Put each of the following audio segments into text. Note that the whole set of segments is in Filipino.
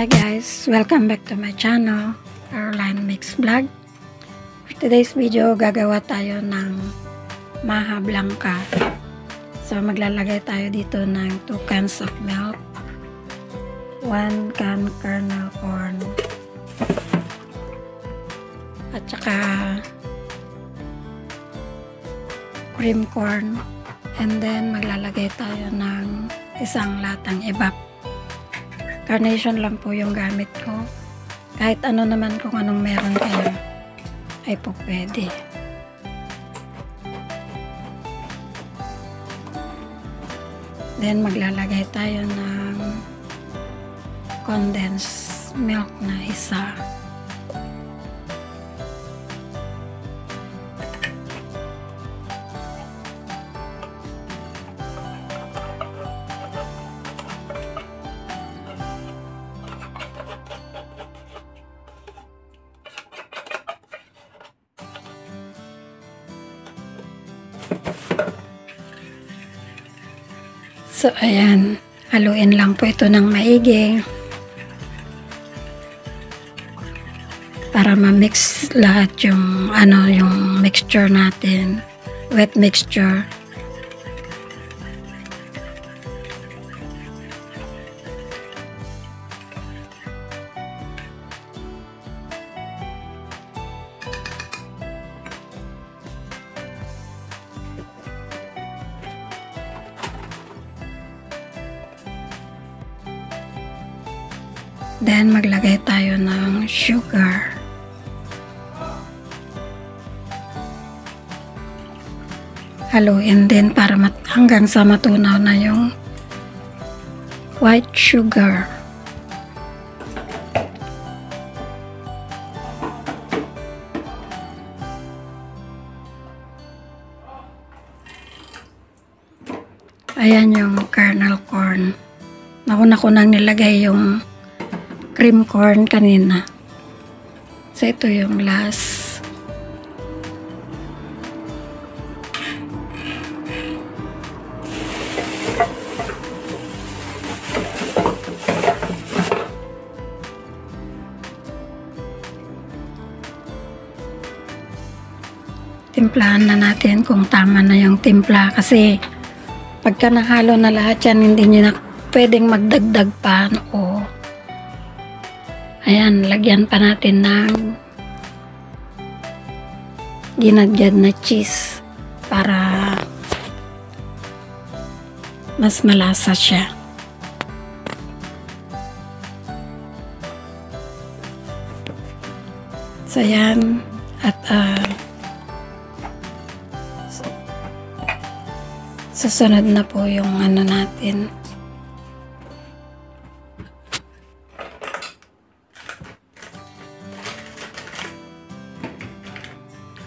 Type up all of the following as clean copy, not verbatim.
Hi guys, welcome back to my channel, Caroline Mix Vlog. For today's video, gagawa tayo ng maha blanca. So maglalagay tayo dito ng 2 cans of milk, 1 can kernel corn, at saka cream corn, and then maglalagay tayo ng isang latang evap. Carnation lang po yung gamit ko. Kahit ano naman kung anong meron kayo ay po pwede. Then maglalagay tayo ng condensed milk na isa. So, ayan. Haluin lang po ito ng maigi para ma-mix lahat yung yung mixture natin. Wet mixture. Then, maglagay tayo ng sugar. Haluin din para hanggang sa matunaw na yung white sugar. Ayan yung kernel corn. Nauna ko nang nilagay yung cream corn kanina. So, ito yung last. Timplahan na natin kung tama na yung timpla kasi pagka nahalo na lahat yan, hindi nyo na pwedeng magdagdag pa o ayan, lagyan pa natin ng ginadjad na cheese para mas malasa siya. So, ayan. At susunod na po yung natin.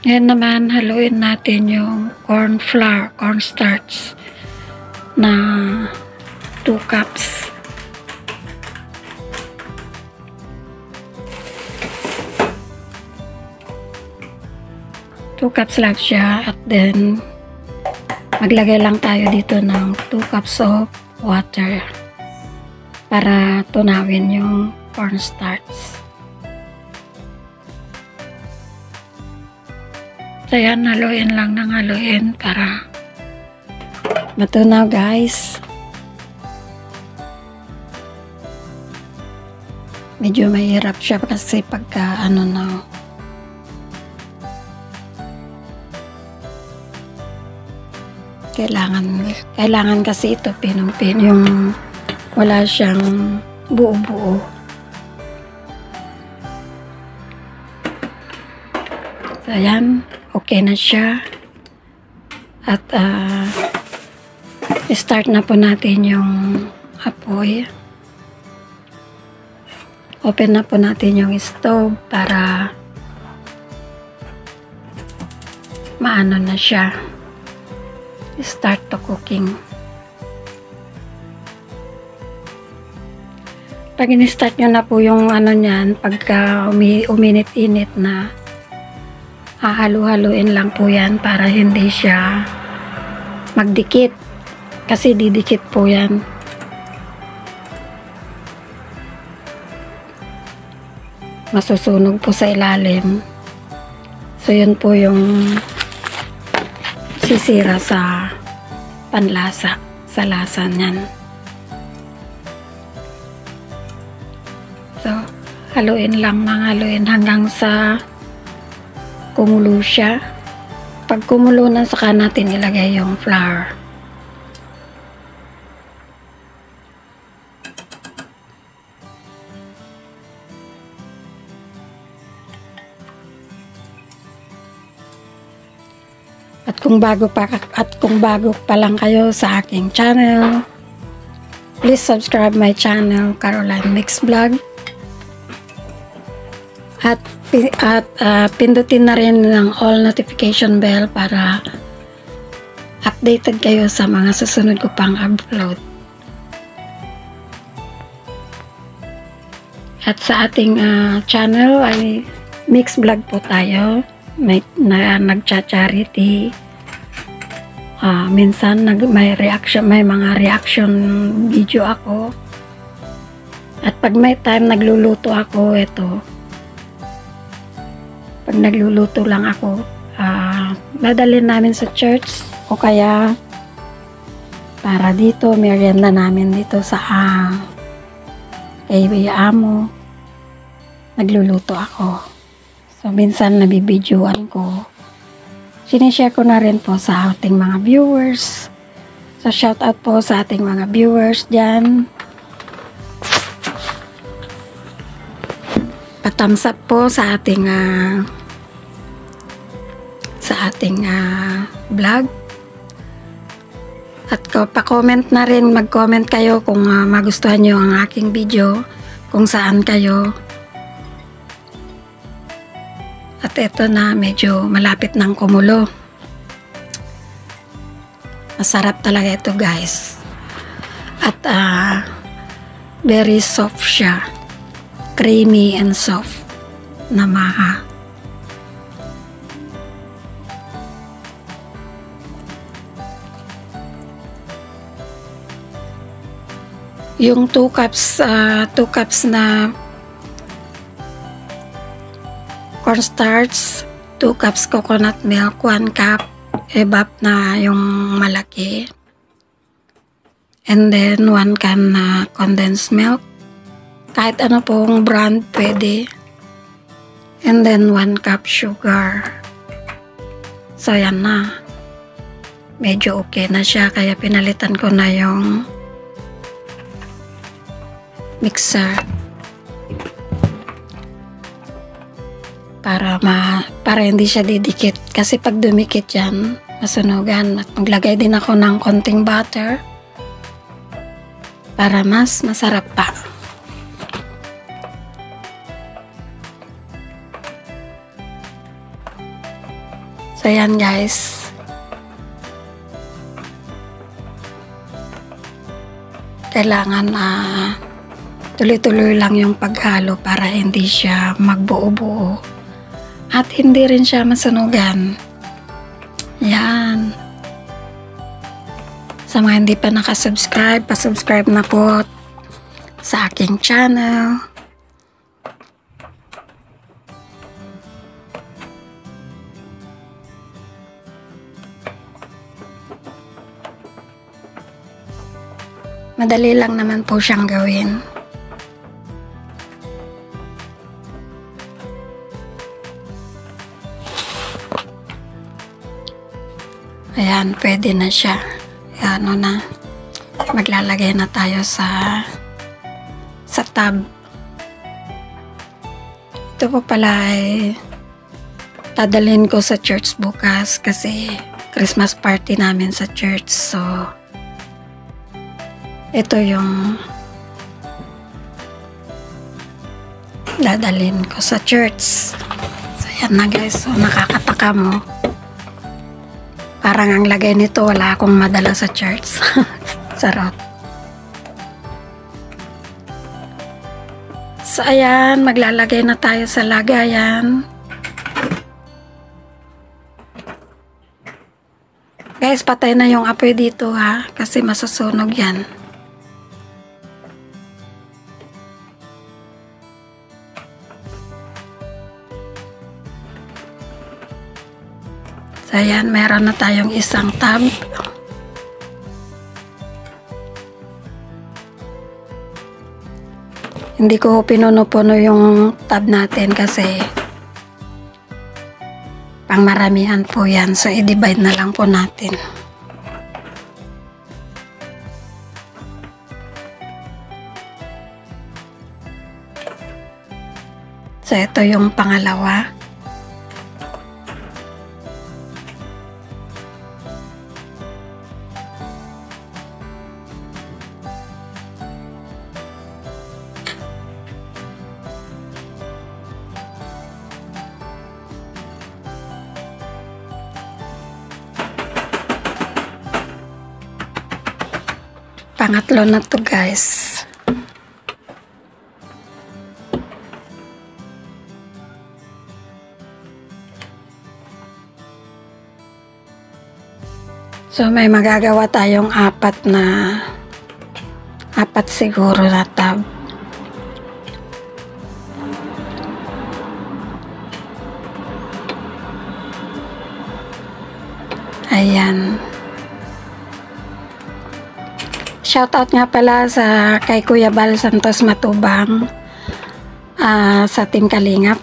Ngayon naman, haluin natin yung corn flour, cornstarch na 2 cups. Two cups lang siya, at then maglagay lang tayo dito ng 2 cups of water para tunawin yung cornstarch. So, yan, haluin lang ng haluin para matunaw, guys. Medyo mahirap siya kasi pagka na kailangan kasi ito pinong-pin yung wala siyang buo-buo. So, ayan. Okay na siya. At start na po natin yung apoy. Open na po natin yung stove para maano na siya. Start to cooking. Pag in-start nyo na po yung niyan, pagka uminit-init na, hahalu-haluin lang po yan para hindi siya magdikit. Kasi didikit po yan. masusunog po sa ilalim. So yun po yung sisira sa panlasa, sa lasa niyan. So haluin lang ng haluin hanggang sa kumulo siya. Pag kumulo na, saka natin ilagay yung flour. At kung bago pa lang kayo sa aking channel, please subscribe my channel, Caroline Mix Vlog. At pindutin na rin ng all notification bell para updated kayo sa mga susunod ko pang upload. At sa ating channel ay mix vlog po tayo. May nagcha-charity. Minsan may mga reaction video ako. At pag may time nagluluto ako, pag nagluluto lang ako, dadalhin namin sa church o kaya para dito, merienda namin dito sa kay amo. Nagluluto ako. So minsan nabibidyoan ko. Sinishare ko na rin po sa ating mga viewers. So shout out po sa ating mga viewers dyan. Pa-thumbs up po sa ating vlog. At pa-comment na rin, mag-comment kayo kung magustuhan nyo ang aking video, kung saan kayo. At ito na, medyo malapit ng kumulo. Masarap talaga ito, guys. At very soft siya. Creamy and soft na maha. Yung 2 cups na cornstarch, 2 cups coconut milk, 1 cup evap na yung malaki, and then 1 can na condensed milk, kahit ano pong brand pwede, and then 1 cup sugar. So yan na, medyo okay na siya, kaya pinalitan ko na yung mixer para hindi siya didikit, kasi pag dumikit yan masunugan. At maglagay din ako ng konting butter para mas masarap pa. So yan, guys, kailangan tuloy-tuloy lang yung paghalo para hindi siya magbuo-buo at hindi rin siya masunugan. Yan. Sa mga hindi pa nakasubscribe, pasubscribe na po sa aking channel. Madali lang naman po siyang gawin. Ayan, pwede na siya. Ano na, maglalagay na tayo sa tub. Ito po pala ay dadalhin ko sa church bukas kasi Christmas party namin sa church. So ito yung dadalhin ko sa church. So yan na, guys. So nakakataka mo. Parang ang lagay nito, wala akong madala sa church. Sarap. So ayan, maglalagay na tayo sa lagayan. Guys, patay na yung apoy dito, ha, kasi masusunog yan. So ayan, meron na tayong isang tab. Hindi ko pinuno-puno yung tab natin kasi pang maramihan po yan. So i-divide na lang po natin. So ito yung pangalawa. Pangatlo na to guys. So may magagawa tayong apat siguro na tab. Ayan. Shoutout nga pala kay Kuya Bal Santos Matubang sa Team Kalingap.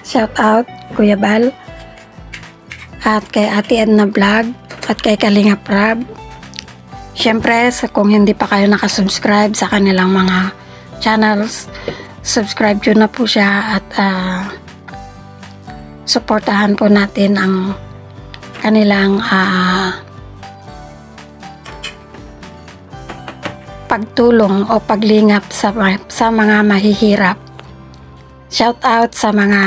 Shoutout Kuya Bal. At kay Ate Edna Vlog at kay Kalingap Rab. Siyempre, kung hindi pa kayo nakasubscribe sa kanilang mga channels, subscribe nyo na po siya at supportahan po natin ang kanilang pagtulong o paglingap sa mga mahihirap. Shout out sa mga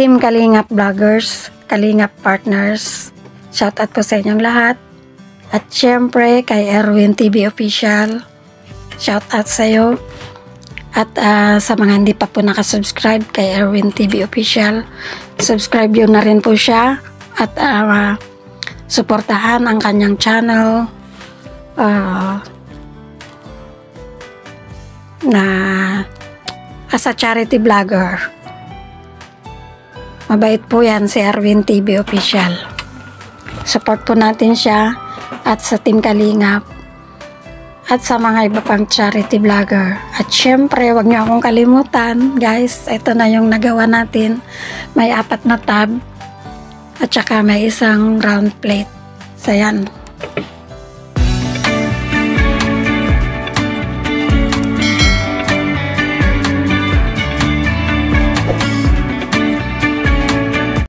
Team Kalingap Vloggers, Kalingap Partners. Shout out po sa inyong lahat. At syempre kay Erwin TV Official. Shout out sa iyo. At sa mga hindi pa po nakasubscribe kay Erwin TV Official, subscribe yun na rin po siya at suportahan ang kanyang channel na as a charity vlogger. Mabait po yan si Erwin TV Official. Support po natin siya at sa Team Kalingap at sa mga iba pang charity vlogger. At syempre, wag niyo akong kalimutan guys, ito na yung nagawa natin. May 4 na tab at saka may isang round plate. So yan.